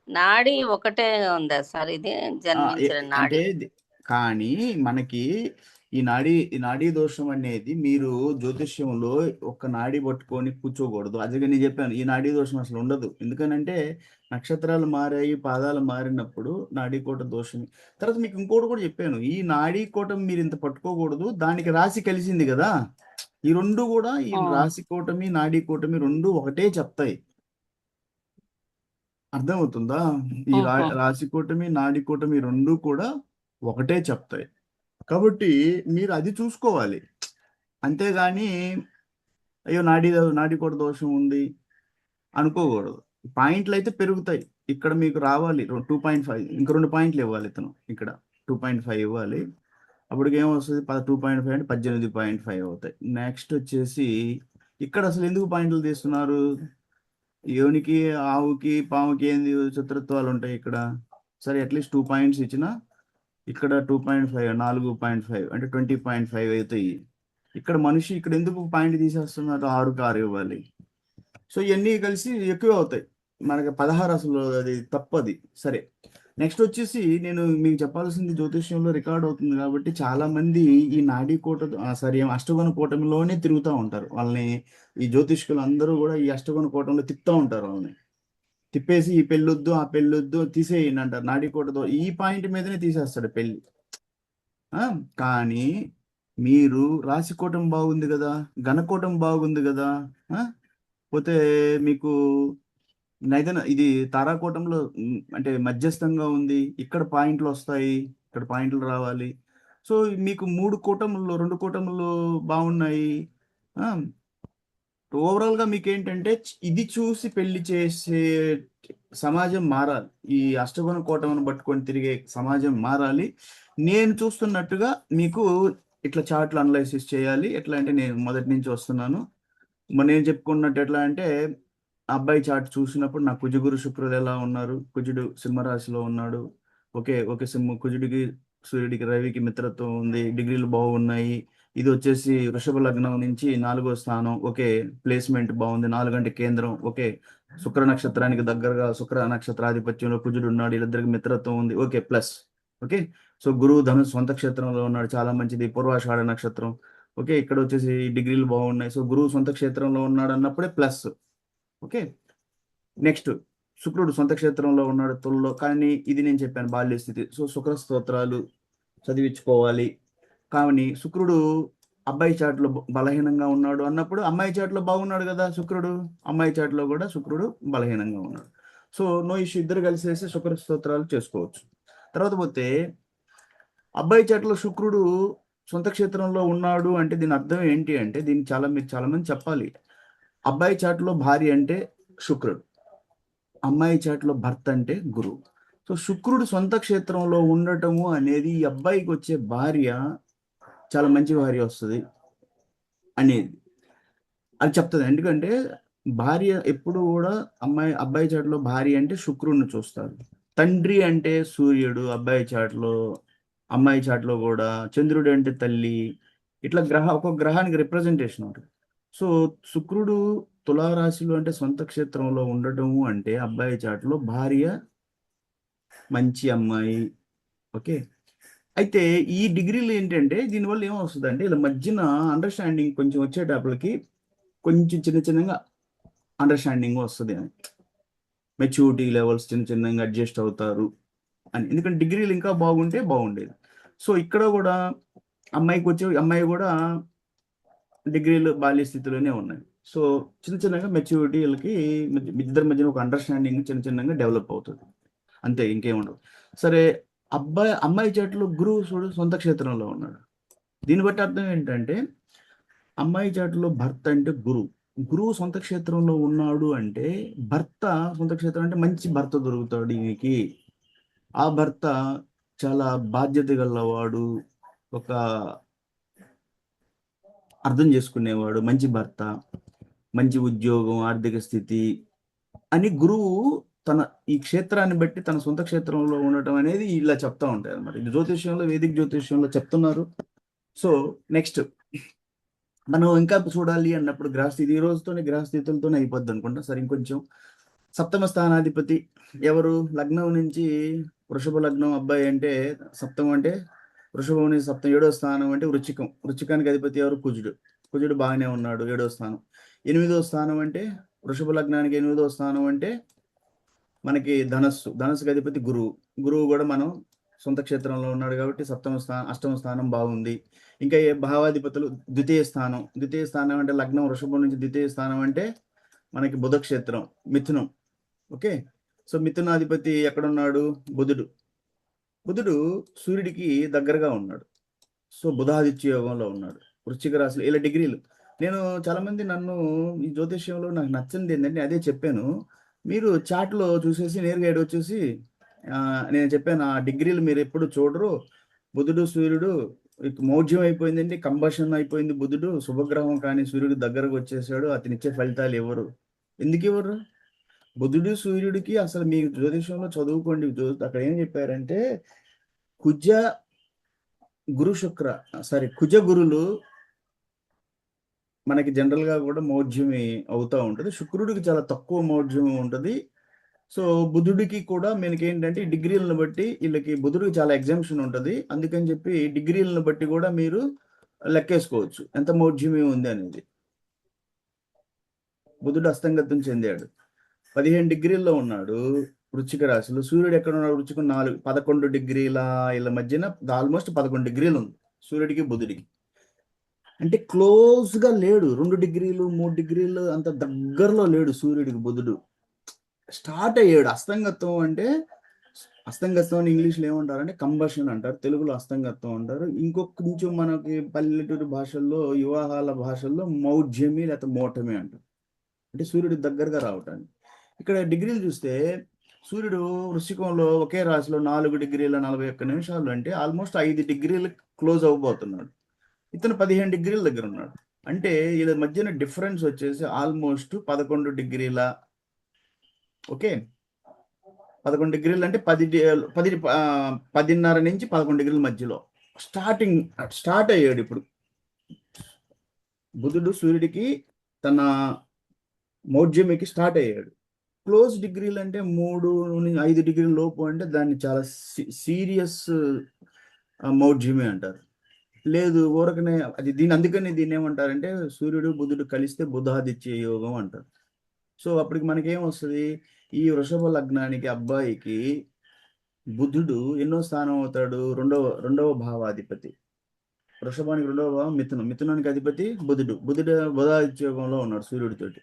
నాడి ఒకటే ఉందా సార్? ఇది జన్మించిన అంటే నాడి. కానీ మనకి ఈ నాడీ దోషం అనేది మీరు జ్యోతిష్యంలో ఒక నాడి పట్టుకొని కూర్చోకూడదు. అదిగా నేను చెప్పాను, ఈ నాడీ దోషం అసలు ఉండదు. ఎందుకనంటే నక్షత్రాలు మారాయి, పాదాలు మారినప్పుడు నాడీకోట దోషం. తర్వాత మీకు ఇంకోటి కూడా చెప్పాను, ఈ నాడీకోటం మీరు ఇంత పట్టుకోకూడదు, దానికి రాశి కలిసింది కదా. ఈ రెండు కూడా, ఈ రాశి కూటమి నాడీ కూటమి రెండు ఒకటే చెప్తాయి. అర్థమవుతుందా? ఈ ఆహా. రాశి కూటమి, నాడి కూటమి రెండు కూడా ఒకటే చెప్తాయి. కాబట్టి మీరు అది చూసుకోవాలి. అంతేగాని అయ్యో నాడి కూడా దోషం ఉంది అనుకోకూడదు. పాయింట్లు అయితే పెరుగుతాయి. ఇక్కడ మీకు రావాలి 2.5, ఇంకా 2 పాయింట్లు ఇవ్వాలి ఇతను. ఇక్కడ 2.5 ఇవ్వాలి. అప్పటికి ఏమొస్తుంది? 2.5 అంటే 18.5 అవుతాయి. నెక్స్ట్ వచ్చేసి ఇక్కడ అసలు ఎందుకు పాయింట్లు తీస్తున్నారు? యోనికి, ఆవుకి, పాముకి ఏంది శత్రుత్వాలు ఉంటాయి ఇక్కడ. సరే అట్లీస్ట్ 2 పాయింట్స్ ఇచ్చినా ఇక్కడ 2.5, 4.5 అంటే 20.5 అవుతాయి. ఇక్కడ మనిషి ఇక్కడ ఎందుకు పాయింట్ తీసేస్తున్నారు? 6కి 6 ఇవ్వాలి. సో ఇవన్నీ కలిసి ఎక్కువ అవుతాయి. మనకి 16 అసలు అది తప్పది. సరే నెక్స్ట్ వచ్చేసి నేను మీకు చెప్పాల్సింది జ్యోతిష్యంలో రికార్డ్ అవుతుంది కాబట్టి చాలా మంది ఈ నాడీ కోట సారీ అష్టగుణ కూటమిలోనే తిరుగుతూ ఉంటారు. వాళ్ళని ఈ జ్యోతిష్కులు అందరూ కూడా ఈ అష్టగుణ కూటమిలో తిప్పుతూ ఉంటారు. వాళ్ళని తిప్పేసి ఈ పెళ్ళొద్దు ఆ పెళ్ళొద్దు తీసేయండి అంటారు. నాడీ కోటతో ఈ పాయింట్ మీదనే తీసేస్తాడు పెళ్ళి. ఆ, కానీ మీరు రాశికోటం బాగుంది కదా, ఘనకోటం బాగుంది కదా, ఆ, పోతే మీకు నైదన ఇది తారాకోటంలో అంటే మధ్యస్థంగా ఉంది. ఇక్కడ పాయింట్లు వస్తాయి, ఇక్కడ పాయింట్లు రావాలి. సో మీకు 3 కూటముల్లో 2 కూటములు బాగున్నాయి. ఆ, ఓవరాల్ గా మీకు ఏంటంటే ఇది చూసి పెళ్లి చేసే సమాజం మారాలి. ఈ అష్టగుణ కూటమిని పట్టుకొని తిరిగే సమాజం మారాలి. నేను చూస్తున్నట్టుగా మీకు ఇట్లా చార్ట్లు అనలైసిస్ చేయాలి. ఎట్లా అంటే నేను మొదటి నుంచి వస్తున్నాను. మరి నేను చెప్పుకున్నట్టు ఎట్లా అంటే అబ్బాయి చార్ట్ చూసినప్పుడు నా కుజగురు శుక్రులు ఎలా ఉన్నారు, కుజుడు సింహరాశిలో ఉన్నాడు. ఓకే ఓకే కుజుడికి సూర్యుడికి రవికి మిత్రత్వం ఉంది, డిగ్రీలు బాగున్నాయి. ఇది వచ్చేసి వృషభ లగ్నం నుంచి 4వ స్థానం. ఓకే, ప్లేస్మెంట్ బాగుంది, 4 గంట కేంద్రం. ఓకే, శుక్ర నక్షత్రానికి దగ్గరగా శుక్ర నక్షత్రాధిపత్యంలో కుజుడు ఉన్నాడు, వీళ్ళిద్దరికి మిత్రత్వం ఉంది. Okay plus. ఓకే, సో గురువు ధనుసు సొంత క్షేత్రంలో ఉన్నాడు, చాలా మంచిది, పూర్వాషాఢ నక్షత్రం. ఓకే, ఇక్కడ వచ్చేసి డిగ్రీలు బాగున్నాయి. సో గురువు సొంత క్షేత్రంలో ఉన్నాడు అన్నప్పుడే ప్లస్. ఓకే, నెక్స్ట్ శుక్రుడు సొంత క్షేత్రంలో ఉన్నాడు తులలో. కానీ ఇది నేను చెప్పాను బాల్య స్థితి. సో శుక్ర స్తోత్రాలు చదివించుకోవాలి. కానీ శుక్రుడు అబ్బాయి చాట్లో బలహీనంగా ఉన్నాడు అన్నప్పుడు అమ్మాయి చాట్లో బాగున్నాడు కదా శుక్రుడు, అమ్మాయి చాట్లో కూడా శుక్రుడు బలహీనంగా ఉన్నాడు. సో నో ఇష్యూ, ఇద్దరు కలిసేసి శుక్ర స్తోత్రాలు చేసుకోవచ్చు. తర్వాత పోతే అబ్బాయి చాట్లో శుక్రుడు సొంత క్షేత్రంలో ఉన్నాడు అంటే దీని అర్థం ఏంటి అంటే, దీన్ని మీరు చాలా మంది చెప్పాలి. అబ్బాయి చాట్లో భార్య అంటే శుక్రుడు, అమ్మాయి చాట్లో భర్త అంటే గురువు. సో శుక్రుడు సొంత క్షేత్రంలో ఉండటము అనేది ఈ అబ్బాయికి వచ్చే భార్య చాలా మంచి భార్య వస్తుంది అనేది అది చెప్తుంది. ఎందుకంటే భార్య ఎప్పుడు కూడా అబ్బాయి చాట్లో భార్య అంటే శుక్రుడిని చూస్తారు. తండ్రి అంటే సూర్యుడు అబ్బాయి చాట్లో, అమ్మాయి చాట్లో కూడా చంద్రుడు అంటే తల్లి. ఇట్లా ఒక్కొక్క గ్రహానికి రిప్రజెంటేషన్ ఉంటుంది. సో శుక్రుడు తులారాశిలో అంటే సొంత క్షేత్రంలో ఉండటము అంటే అబ్బాయి చాట్లో భార్య మంచి అమ్మాయి. ఓకే, అయితే ఈ డిగ్రీలు ఏంటంటే దీనివల్ల ఏమొస్తుంది అంటే ఇలా మధ్యన అండర్స్టాండింగ్ కొంచెం వచ్చేటప్పటికి కొంచెం చిన్న చిన్నగా అండర్స్టాండింగ్ వస్తుంది అని, మెచ్యూరిటీ లెవెల్స్ చిన్న చిన్నగా అడ్జస్ట్ అవుతారు అని. ఎందుకంటే డిగ్రీలు ఇంకా బాగుంటే బాగుండేది. సో ఇక్కడ కూడా అమ్మాయి కూడా డిగ్రీలు బాల్య స్థితిలోనే ఉన్నాయి. సో చిన్న చిన్నగా మెచ్యూరిటీలకి ఇద్దరి మధ్యన ఒక అండర్స్టాండింగ్ చిన్న చిన్నగా డెవలప్ అవుతుంది, అంతే, ఇంకేముండదు. సరే అమ్మాయి చాట్లో గురువు సొంత క్షేత్రంలో ఉన్నాడు. దీన్ని బట్టి అర్థం ఏంటంటే అమ్మాయి చాటులో భర్త అంటే గురువు సొంత క్షేత్రంలో ఉన్నాడు అంటే భర్త సొంత క్షేత్రం అంటే మంచి భర్త దొరుకుతాడు ఈయనకి. ఆ భర్త చాలా బాధ్యత గలవాడు, ఒక అర్థం చేసుకునేవాడు, మంచి భర్త, మంచి ఉద్యోగం, ఆర్థిక స్థితి అని గురువు తన ఈ క్షేత్రాన్ని బట్టి తన సొంత క్షేత్రంలో ఉండటం అనేది ఇలా చెప్తా ఉంటాయి అనమాట. ఇది జ్యోతిష్యంలో, వేదిక జ్యోతిష్యంలో చెప్తున్నారు. సో నెక్స్ట్ మనం ఇంకా చూడాలి అన్నప్పుడు గ్రహస్థితి, ఈ రోజుతోనే గ్రహస్థితులతోనే అయిపోద్ది అనుకుంటా. సరే ఇంకొంచెం సప్తమ స్థానాధిపతి ఎవరు? లగ్నం నుంచి వృషభ లగ్నం అబ్బాయి అంటే సప్తమం అంటే వృషభం నుంచి సప్తం 7వ స్థానం అంటే వృచ్చికం. వృచ్చికానికి అధిపతి ఎవరు? కుజుడు బాగానే ఉన్నాడు 7వ స్థానం. 8వ స్థానం అంటే వృషభ లగ్నానికి 8వ స్థానం అంటే మనకి ధనస్సుకి అధిపతి గురువు కూడా మనం సొంత క్షేత్రంలో ఉన్నాడు కాబట్టి అష్టమ స్థానం బాగుంది. ఇంకా ఏ భావాధిపతులు? ద్వితీయ స్థానం అంటే లగ్నం వృషభం నుంచి ద్వితీయ స్థానం అంటే మనకి బుధ క్షేత్రం, మిథునం. ఓకే, సో మిథునాధిపతి ఎక్కడున్నాడు? బుధుడు. బుధుడు సూర్యుడికి దగ్గరగా ఉన్నాడు. సో బుధాదిత్య యోగంలో ఉన్నాడు. వృశ్చిక రాశిలో ఇలా డిగ్రీలు. నేను చాలా మంది నన్ను ఈ జ్యోతిష్యంలో నాకు నచ్చింది ఏంటంటే అదే చెప్పాను. మీరు చాట్లో చూసేసి నేరుగా ఏడు వచ్చేసి నేను చెప్పాను ఆ డిగ్రీలు మీరు ఎప్పుడు చూడరు. బుధుడు సూర్యుడు మౌఢ్యం అయిపోయిందండి, కంబషన్ అయిపోయింది. బుధుడు శుభగ్రహం కానీ సూర్యుడు దగ్గరకు వచ్చేసాడు, అతను ఇచ్చే ఫలితాలు ఎవరు? ఎందుకు ఇవ్వరు? బుధుడు సూర్యుడికి అసలు మీ జ్యోతిషంలో చదువుకోండి. అక్కడ ఏం చెప్పారంటే కుజ గురు శుక్ర కుజ గురులు మనకి జనరల్ గా కూడా మౌఢ్యమి అవుతూ ఉంటది. శుక్రుడికి చాలా తక్కువ మౌఢ్యం ఉంటది. సో బుధుడికి కూడా మనకి ఏంటంటే డిగ్రీలను బట్టి వీళ్ళకి బుధుడికి చాలా ఎగ్జామ్షన్ ఉంటది. అందుకని చెప్పి డిగ్రీలను బట్టి కూడా మీరు లెక్కేసుకోవచ్చు ఎంత మౌఢ్యమి ఉంది అనేది. బుధుడు అస్తంగతం చెందాడు, 15 డిగ్రీల్లో ఉన్నాడు వృశ్చిక రాశిలో. సూర్యుడు ఎక్కడ ఉన్నాడు? వృశ్చికం 11 డిగ్రీల ఇలా మధ్యన ఆల్మోస్ట్ 11 డిగ్రీలు ఉంది సూర్యుడికి బుధుడికి. అంటే క్లోజ్ గా లేడు, 2 డిగ్రీలు 3 డిగ్రీలు అంత దగ్గరలో లేడు సూర్యుడికి బుధుడు. స్టార్ట్ అయ్యాడు. అస్తంగత్వం అంటే అస్తంగత్వం అని ఇంగ్లీష్లో ఏమంటారంటే కంబషన్ అంటారు, తెలుగులో అస్తంగత్వం అంటారు. ఇంకొక కొంచెం మనకి పల్లెటూరు భాషల్లో వివాహాల భాషల్లో మౌఢ్యమి లేకపోతే మోటమి అంటారు. అంటే సూర్యుడి దగ్గరగా రావటానికి. ఇక్కడ డిగ్రీలు చూస్తే సూర్యుడు వృశ్చికంలో ఒకే రాశిలో 4 డిగ్రీల 41 నిమిషాలు అంటే ఆల్మోస్ట్ 5 డిగ్రీలు క్లోజ్ అవ్వబోతున్నాడు. ఇతను 15 డిగ్రీల దగ్గర ఉన్నాడు. అంటే వీళ్ళ మధ్యన డిఫరెన్స్ వచ్చేసి ఆల్మోస్ట్ 11 డిగ్రీల. ఓకే, 11 డిగ్రీలు అంటే 10:30 నుంచి 11 డిగ్రీల మధ్యలో స్టార్ట్ అయ్యాడు. ఇప్పుడు బుధుడు సూర్యుడికి తన మౌఢ్యమికి స్టార్ట్ అయ్యాడు. క్లోజ్ డిగ్రీలు అంటే 3-5 డిగ్రీల లోపు అంటే దాన్ని చాలా సీరియస్ మౌఢ్యమి అంటారు. లేదు ఊరకనే అది అందుకని దీన్ని ఏమంటారంటే సూర్యుడు బుధుడు కలిస్తే బుధాదిత్య యోగం అంటారు. సో అప్పటికి మనకేం వస్తుంది? ఈ వృషభ లగ్నానికి అబ్బాయికి బుధుడు ఎన్నో స్థానం అవుతాడు? రెండవ భావాధిపతి. వృషభానికి 2వ భావం మిథునానికి అధిపతి బుధుడు. బుధాదిత్య యోగంలో ఉన్నాడు సూర్యుడితోటి.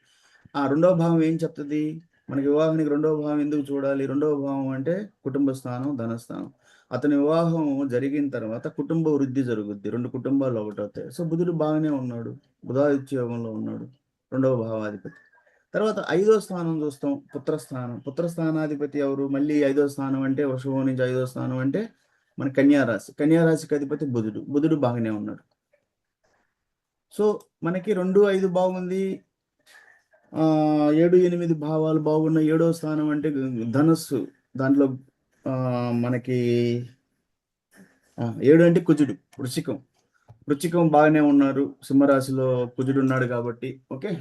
ఆ 2వ భావం ఏం చెప్తుంది మనకి? వివాహానికి 2వ భావం ఎందుకు చూడాలి? 2వ భావం అంటే కుటుంబ స్థానం, ధనస్థానం. అతని వివాహం జరిగిన తర్వాత కుటుంబ వృద్ధి జరుగుద్ది, 2 కుటుంబాలు ఒకటవుతాయి. సో బుధుడు బాగానే ఉన్నాడు, బుధాదిత్య యోగంలో ఉన్నాడు, 2వ భావాధిపతి. తర్వాత 5వ స్థానం చూస్తాం, పుత్రస్థానం. పుత్రస్థానాధిపతి ఎవరు? మళ్ళీ 5వ స్థానం అంటే వృషభం నుంచి 5వ స్థానం అంటే మన కన్యారాశి. కన్యారాశికి అధిపతి బుధుడు బాగానే ఉన్నాడు. సో మనకి 2-5 బాగుంది, 7-8 భావాలు బాగున్నాయి. 7వ స్థానం అంటే ధనస్సు. దాంట్లో మనకి 7 అంటే కుజుడు. వృశ్చికం బాగానే ఉన్నారు, సింహరాశిలో కుజుడు ఉన్నాడు కాబట్టి. ఓకే,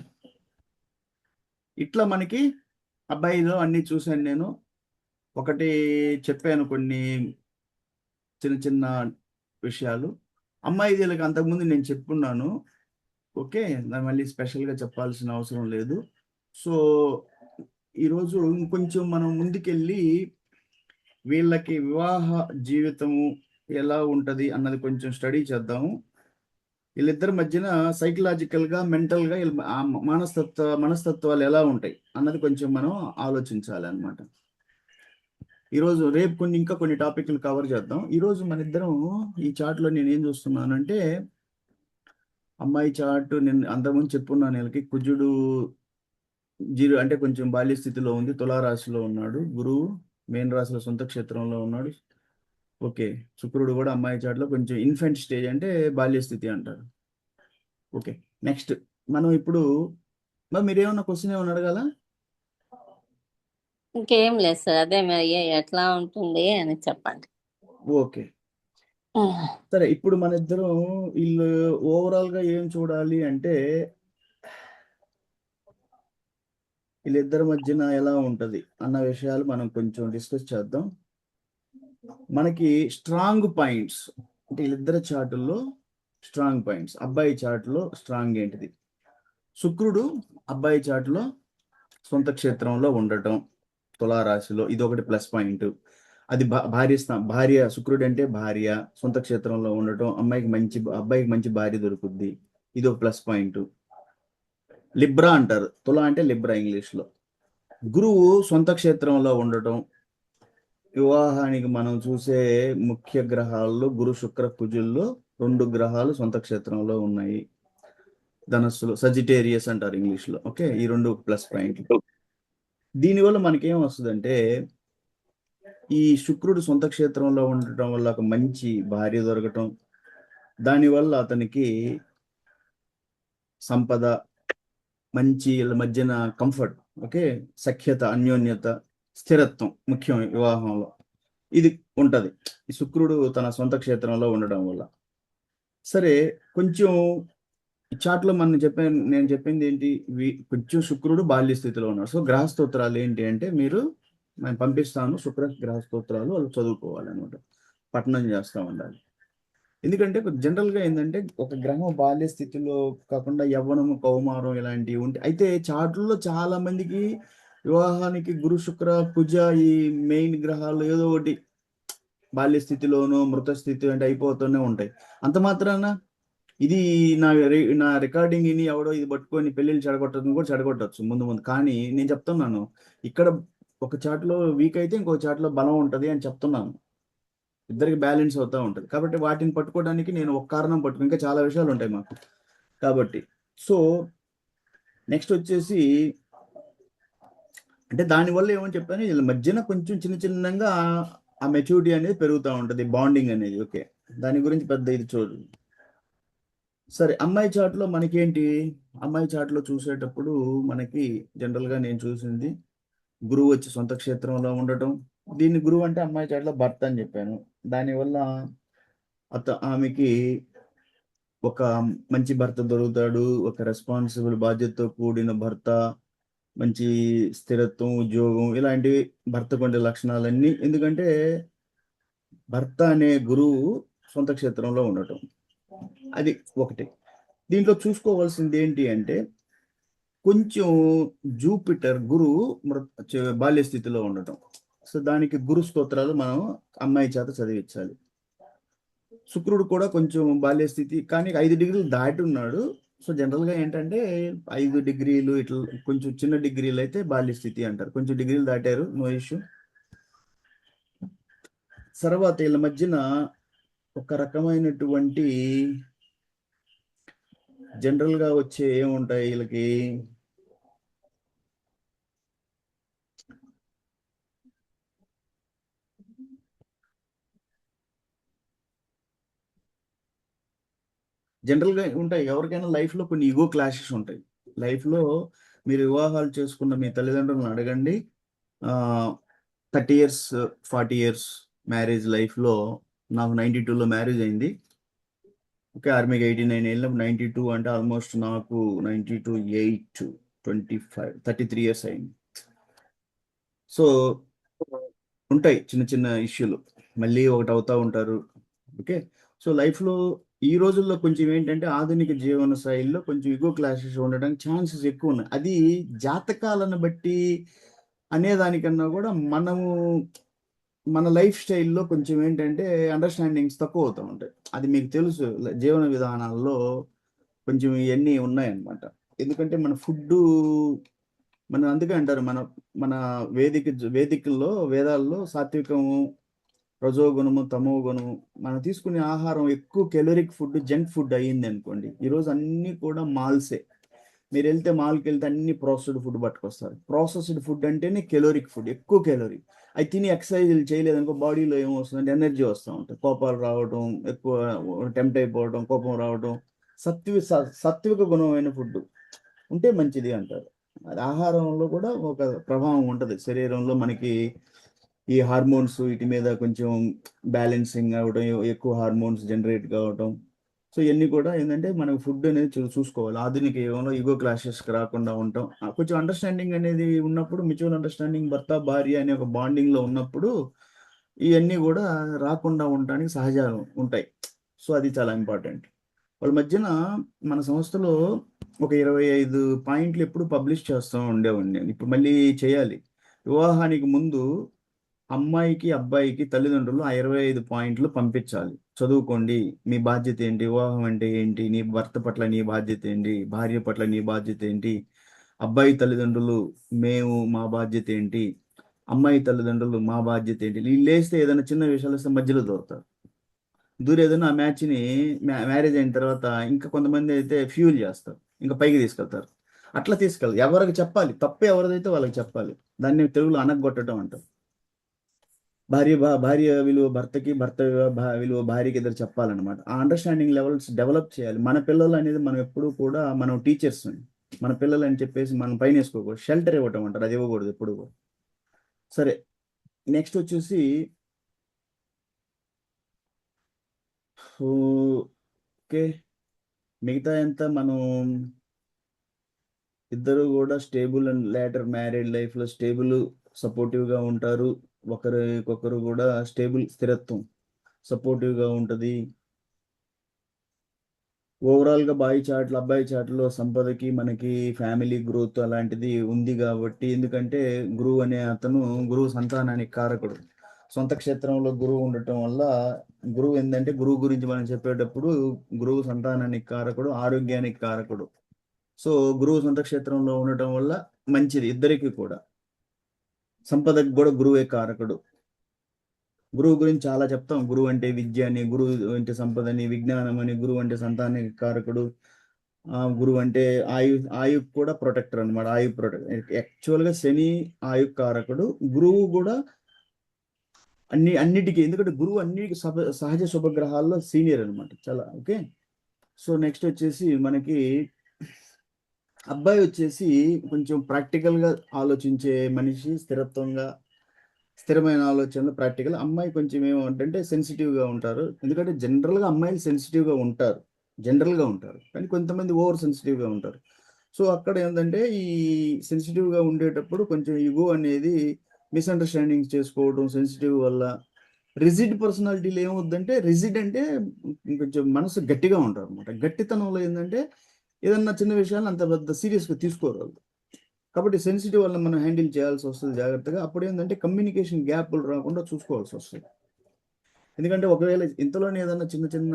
ఇట్లా మనకి అబ్బాయిలో అన్ని చూశాను నేను. ఒకటి చెప్పాను కొన్ని చిన్న చిన్న విషయాలు. అమ్మాయి వీళ్ళకి అంతకుముందు నేను చెప్పుకున్నాను. ఓకే, దాన్ని మళ్ళీ స్పెషల్గా చెప్పాల్సిన అవసరం లేదు. సో ఈరోజు ఇంకొంచెం మనం ముందుకెళ్ళి వీళ్ళకి వివాహ జీవితము ఎలా ఉంటుంది అన్నది కొంచెం స్టడీ చేద్దాము. వీళ్ళిద్దరి మధ్యన సైకలాజికల్గా మెంటల్గా మనస్తత్వాలు ఎలా ఉంటాయి అన్నది కొంచెం మనం ఆలోచించాలి అన్నమాట. ఈరోజు రేపు ఇంకా కొన్ని టాపిక్లు కవర్ చేద్దాం. ఈరోజు మన ఇద్దరం ఈ చార్ట్లో నేను ఏం చూస్తున్నానంటే అమ్మాయి చార్ట్ నేను అంతకుముందు చెప్పున్నాను. వీళ్ళకి కుజుడు 0 అంటే కొంచెం బాల్య స్థితిలో ఉంది, తులారాశిలో ఉన్నాడు. గురువు మేన్ రాశిలో సొంత క్షేత్రంలో ఉన్నాడు. ఓకే, శుక్రుడు కూడా అమ్మాయి చాట్లో కొంచెం ఇన్ఫెంట్ స్టేజ్ అంటే బాల్య స్థితి అంటారు. ఓకే, నెక్స్ట్ మనం ఇప్పుడు మీరేమన్నా క్వశ్చన్ ఏమన్నా అడగాల? ఇంకేం లేదు సార్, అదే మరి ఎట్లా ఉంటుంది అని చెప్పండి. ఓకే సరే, ఇప్పుడు మన ఇద్దరం వీళ్ళు ఓవరాల్ గా ఏం చూడాలి అంటే వీళ్ళిద్దరి మధ్యన ఎలా ఉంటది అన్న విషయాలు మనం కొంచెం డిస్కస్ చేద్దాం. మనకి స్ట్రాంగ్ పాయింట్స్ అంటే వీళ్ళిద్దరి చార్టుల్లో స్ట్రాంగ్ పాయింట్స్. అబ్బాయి చార్టులో స్ట్రాంగ్ ఏంటిది? శుక్రుడు అబ్బాయి చార్టులో సొంత క్షేత్రంలో ఉండటం, తులారాశిలో, ఇది ఒకటి ప్లస్ పాయింట్. అది భార్య శుక్రుడు అంటే భార్య సొంత క్షేత్రంలో ఉండటం, అబ్బాయికి మంచి భార్య దొరుకుద్ది, ఇది ఒక ప్లస్ పాయింట్. లిబ్రా అంటారు, తులా అంటే లిబ్రా ఇంగ్లీష్లో. గురువు సొంత క్షేత్రంలో ఉండటం, వివాహానికి మనం చూసే ముఖ్య గ్రహాల్లో గురు శుక్ర కుజుల్లో 2 గ్రహాలు సొంత క్షేత్రంలో ఉన్నాయి. ధనస్సులో సజిటేరియస్ అంటారు ఇంగ్లీష్లో. ఓకే, ఈ 2 ప్లస్ పాయింట్లు. దీనివల్ల మనకేం వస్తుందంటే, ఈ శుక్రుడు సొంత క్షేత్రంలో ఉండటం వల్ల ఒక మంచి భార్య దొరకటం, దానివల్ల అతనికి సంపద, మంచి వీళ్ళ మధ్యన కంఫర్ట్, ఓకే, సఖ్యత, అన్యోన్యత, స్థిరత్వం ముఖ్యం వివాహంలో. ఇది ఉంటది ఈ శుక్రుడు తన సొంత క్షేత్రంలో ఉండడం వల్ల. సరే, కొంచెం ఈ చాట్లో నేను చెప్పింది ఏంటి, కొంచెం శుక్రుడు బాల్య స్థితిలో ఉన్నాడు. సో గ్రహ స్తోత్రాలు ఏంటి అంటే, నేను పంపిస్తాను శుక్ర గ్రహ స్తోత్రాలు, వాళ్ళు చదువుకోవాలన్నమాట, పఠనం చేస్తూ ఉండాలి. ఎందుకంటే జనరల్గా ఏంటంటే, ఒక గ్రహం బాల్య స్థితిలో కాకుండా యవ్వనము, కౌమారం ఇలాంటివి ఉంటాయి. అయితే చాట్లలో చాలా మందికి వివాహానికి గురు శుక్ర కుజ ఈ మెయిన్ గ్రహాలు ఏదో ఒకటి బాల్య స్థితిలోనూ మృత స్థితి అంటే అయిపోతూనే ఉంటాయి. అంత మాత్రాన ఇది నా రికార్డింగ్ ఇని ఎవడో ఇది పట్టుకొని పెళ్ళిళ్ళు చెడగొట్టడం కూడా చెడగొట్టచ్చు ముందు. కానీ నేను చెప్తున్నాను, ఇక్కడ ఒక చాట్లో వీక్ అయితే ఇంకో చాట్లో బలం ఉంటుంది అని చెప్తున్నాను. ఇద్దరికి బ్యాలెన్స్ అవుతూ ఉంటుంది. కాబట్టి వాటిని పట్టుకోవడానికి నేను ఒక కారణం ఇంకా చాలా విషయాలు ఉంటాయి మాకు. కాబట్టి సో నెక్స్ట్ వచ్చేసి, అంటే దానివల్ల ఏమని చెప్పాను, వీళ్ళ మధ్యన కొంచెం చిన్నగా ఆ మెచ్యూరిటీ అనేది పెరుగుతూ ఉంటుంది, బాండింగ్ అనేది. ఓకే, దాని గురించి పెద్ద ఇది చూడు. సరే, అమ్మాయి చాట్లో మనకేంటి, అమ్మాయి చాట్లో చూసేటప్పుడు మనకి జనరల్గా నేను చూసింది గురువు వచ్చి సొంత క్షేత్రంలో ఉండటం. దీన్ని గురువు అంటే అమ్మాయి చాట్లో భర్త అని చెప్పాను. దానివల్ల ఆమెకి ఒక మంచి భర్త దొరుకుతాడు, ఒక రెస్పాన్సిబుల్ బాధ్యతతో కూడిన భర్త, మంచి స్థిరత్వం, ఉద్యోగం, ఇలాంటివి భర్తకు ఉండే లక్షణాలన్నీ. ఎందుకంటే భర్త అనే గురువు సొంత క్షేత్రంలో ఉండటం, అది ఒకటి. దీంట్లో చూసుకోవాల్సింది ఏంటి అంటే, కొంచెం జూపిటర్ గురువు బాల్య స్థితిలో ఉండటం. సో దానికి గురు స్తోత్రాలు మనం అమ్మాయి చేత చదివించాలి. శుక్రుడు కూడా కొంచెం బాల్య స్థితి, కానీ 5 డిగ్రీలు దాటి ఉన్నాడు. సో జనరల్గా ఏంటంటే 5 డిగ్రీలు ఇట్లా, కొంచెం చిన్న డిగ్రీలు అయితే బాల్య స్థితి అంటారు. కొంచెం డిగ్రీలు దాటారు, నో ఇష్యూ. తర్వాత వీళ్ళ మధ్యన ఒక రకమైనటువంటి జనరల్గా వచ్చే ఏముంటాయి వీళ్ళకి, జనరల్గా ఉంటాయి. ఎవరికైనా లైఫ్లో కొన్ని ఈగో క్లాషెస్ ఉంటాయి. లైఫ్లో మీరు వివాహాలు చేసుకున్న మీ తల్లిదండ్రులను అడగండి, 30 years 40 years మ్యారేజ్ లైఫ్లో, నాకు 92లో మ్యారేజ్ అయింది. ఓకే, ఆర్మీకి 89 వెళ్ళినప్పుడు 92 అంటే ఆల్మోస్ట్ నాకు 92 8 25 33 years అయింది. సో ఉంటాయి చిన్న ఇష్యూలు, మళ్ళీ ఒకటి అవుతూ ఉంటారు. ఓకే, సో లైఫ్లో ఈ రోజుల్లో కొంచెం ఏంటంటే, ఆధునిక జీవన శైలిలో కొంచెం ఇగో క్లాషెస్ ఉండడానికి ఛాన్సెస్ ఎక్కువ ఉన్నాయి. అది జాతకాలను బట్టి అనేదానికన్నా కూడా మన లైఫ్ స్టైల్లో కొంచెం ఏంటంటే అండర్స్టాండింగ్స్ తక్కువ అవుతూ ఉంటాయి. అది మీకు తెలుసు, జీవన విధానాల్లో కొంచెం ఇవన్నీ ఉన్నాయన్నమాట. ఎందుకంటే మన ఫుడ్డు, అందుకే అంటారు మన మన వేదికల్లో వేదాల్లో సాత్వికము, రజోగుణము, తమో గుణము. మనం తీసుకునే ఆహారం ఎక్కువ కెలోరిక్ ఫుడ్, జంక్ ఫుడ్ అయ్యింది అనుకోండి. ఈరోజు అన్నీ కూడా మాల్సే. మీరు వెళ్తే మాల్కి వెళ్తే అన్ని ప్రాసెస్డ్ ఫుడ్ పట్టుకొస్తారు. ప్రాసెస్డ్ ఫుడ్ అంటేనే కెలోరిక్ ఫుడ్, ఎక్కువ కెలోరీ. అవి తిని ఎక్సర్సైజులు చేయలేదనుకో బాడీలో ఏమొస్తుందంటే ఎనర్జీ వస్తూ ఉంటుంది, కోపాలు రావడం, ఎక్కువ టెంప్ట్ అయిపోవడం, కోపం రావడం. సాత్విక గుణమైన ఫుడ్ ఉంటే మంచిది అంటారు. అది ఆహారంలో కూడా ఒక ప్రభావం ఉంటుంది శరీరంలో మనకి. ఈ హార్మోన్స్ వీటి మీద కొంచెం బ్యాలెన్సింగ్ అవ్వడం, ఎక్కువ హార్మోన్స్ జనరేట్ కావడం. సో ఇవన్నీ కూడా ఏంటంటే మనకు ఫుడ్ అనేది చూసుకోవాలి. ఆధునిక యుగంలో ఈగో క్లాషెస్కి రాకుండా ఉంటాం. కొంచెం అండర్స్టాండింగ్ అనేది ఉన్నప్పుడు, మ్యూచువల్ అండర్స్టాండింగ్, భర్త భార్య అనే ఒక బాండింగ్లో ఉన్నప్పుడు ఇవన్నీ కూడా రాకుండా ఉండడానికి సహజాలు ఉంటాయి. సో అది చాలా ఇంపార్టెంట్. వాళ్ళ మధ్యన మన సంస్థలో ఒక 25 పాయింట్లు ఎప్పుడు పబ్లిష్ చేస్తూ ఉండేవాడిని నేను. ఇప్పుడు మళ్ళీ చేయాలి. వివాహానికి ముందు అమ్మాయికి అబ్బాయికి తల్లిదండ్రులు ఆ 25 పాయింట్లు పంపించాలి. చదువుకోండి, మీ బాధ్యత ఏంటి, వివాహం అంటే ఏంటి, నీ భర్త పట్ల నీ బాధ్యత ఏంటి, భార్య పట్ల నీ బాధ్యత ఏంటి, అబ్బాయి తల్లిదండ్రులు మేము మా బాధ్యత ఏంటి, అమ్మాయి తల్లిదండ్రులు మా బాధ్యత ఏంటి, వీళ్ళు లేస్తే ఏదైనా చిన్న విషయాలు వస్తే మధ్యలో దూరతారు. దూరేదైనా ఆ మ్యాచ్ని మ్యారేజ్ అయిన తర్వాత ఇంకా కొంతమంది అయితే ఫ్యూల్ చేస్తారు, ఇంకా పైకి తీసుకెళ్తారు. అట్లా తీసుకెళ్ళాలి, ఎవరికి చెప్పాలి, తప్పే ఎవరిదైతే వాళ్ళకి చెప్పాలి. దాన్ని తెలుగులో అనగొట్టడం అంటారు. భార్య విలువ భర్తకి, భర్త విలువ భార్యకి ఇద్దరు చెప్పాలన్నమాట. ఆ అండర్స్టాండింగ్ లెవెల్స్ డెవలప్ చేయాలి. మన పిల్లలు అనేది మనం ఎప్పుడు కూడా మనం టీచర్స్, మన పిల్లలు అని చెప్పేసి మనం పైన వేసుకోకూడదు, షెల్టర్ ఇవ్వటం అంటారు, అది ఇవ్వకూడదు ఎప్పుడు కూడా. సరే, నెక్స్ట్ వచ్చేసి ఓకే, మిగతా అంతా మనం ఇద్దరు కూడా స్టేబుల్ అండ్ లేటర్ మ్యారీడ్ లైఫ్లో స్టేబుల్ సపోర్టివ్గా ఉంటారు. ఒకరికొకరు కూడా స్టేబుల్ స్థిరత్వం సపోర్టివ్గా ఉంటుంది. ఓవరాల్గా బాయి చాట్లు అబ్బాయి చాట్లో సంపదకి మనకి ఫ్యామిలీ గ్రోత్ అలాంటిది ఉంది కాబట్టి, ఎందుకంటే గురువు అనే అతను గురువు సంతానానికి కారకుడు. సొంత క్షేత్రంలో గురువు ఉండటం వల్ల గురువు ఏంటంటే గురువు గురించి మనం చెప్పేటప్పుడు గురువు సంతానానికి కారకుడు, ఆరోగ్యానికి కారకుడు. సో గురువు సొంత క్షేత్రంలో ఉండటం వల్ల మంచిది ఇద్దరికి కూడా. సంపదకు కూడా గురువే కారకుడు. గురువు గురించి చాలా చెప్తాం. గురువు అంటే విద్య అని, గురువు అంటే సంపదని, విజ్ఞానం అని, గురువు అంటే సంతానానికి కారకుడు, గురువు అంటే ఆయు కూడా ప్రొటెక్టర్ అనమాట. ఆయు ప్రొటెక్టర్ యాక్చువల్గా శని ఆయు కారకుడు, గురువు కూడా అన్నిటికీ, ఎందుకంటే గురువు అన్నిటికీ సహజ శుభగ్రహాల్లో సీనియర్ అనమాట చాలా. ఓకే, సో నెక్స్ట్ వచ్చేసి మనకి అబ్బాయి వచ్చేసి కొంచెం ప్రాక్టికల్గా ఆలోచించే మనిషి, స్థిరమైన ఆలోచనలు ప్రాక్టికల్. అమ్మాయి కొంచెం ఏమంటే సెన్సిటివ్గా ఉంటారు, ఎందుకంటే జనరల్గా అమ్మాయిలు సెన్సిటివ్గా ఉంటారు, కానీ కొంతమంది ఓవర్ సెన్సిటివ్గా ఉంటారు. సో అక్కడ ఏంటంటే ఈ సెన్సిటివ్గా ఉండేటప్పుడు కొంచెం ఈగో అనేది మిస్అండర్స్టాండింగ్ చేసుకోవడం సెన్సిటివ్ వల్ల. రిజిడ్ పర్సనాలిటీలో ఏమవుద్దంటే, రిజిడ్ అంటే కొంచెం మనసు గట్టిగా ఉంటారు అనమాట. గట్టితనంలో ఏంటంటే ఏదన్నా చిన్న విషయాన్ని అంత పెద్ద సీరియస్గా తీసుకోరు వాళ్ళు. కాబట్టి సెన్సిటివ్ వల్ల మనం హ్యాండిల్ చేయాల్సి వస్తుంది జాగ్రత్తగా. అప్పుడు ఏంటంటే కమ్యూనికేషన్ గ్యాప్లు రాకుండా చూసుకోవాల్సి వస్తుంది. ఎందుకంటే ఒకవేళ ఇంతలోనే ఏదన్నా చిన్న చిన్న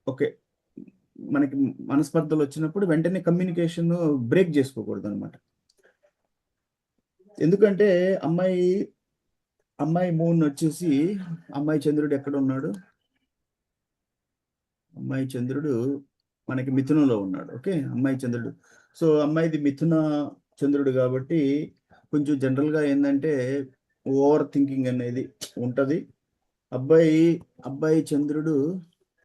ఓకే మనకి మనస్పర్ధలు వచ్చినప్పుడు వెంటనే కమ్యూనికేషన్ బ్రేక్ చేసుకోకూడదు అనమాట. ఎందుకంటే అమ్మాయి మూన్ వచ్చేసి, అమ్మాయి చంద్రుడు ఎక్కడ ఉన్నాడు, అమ్మాయి చంద్రుడు మనకి మిథునంలో ఉన్నాడు. ఓకే, అమ్మాయి చంద్రుడు. సో అమ్మాయిది మిథున చంద్రుడు కాబట్టి కొంచెం జనరల్గా ఏంటంటే ఓవర్ థింకింగ్ అనేది ఉంటుంది. అబ్బాయి చంద్రుడు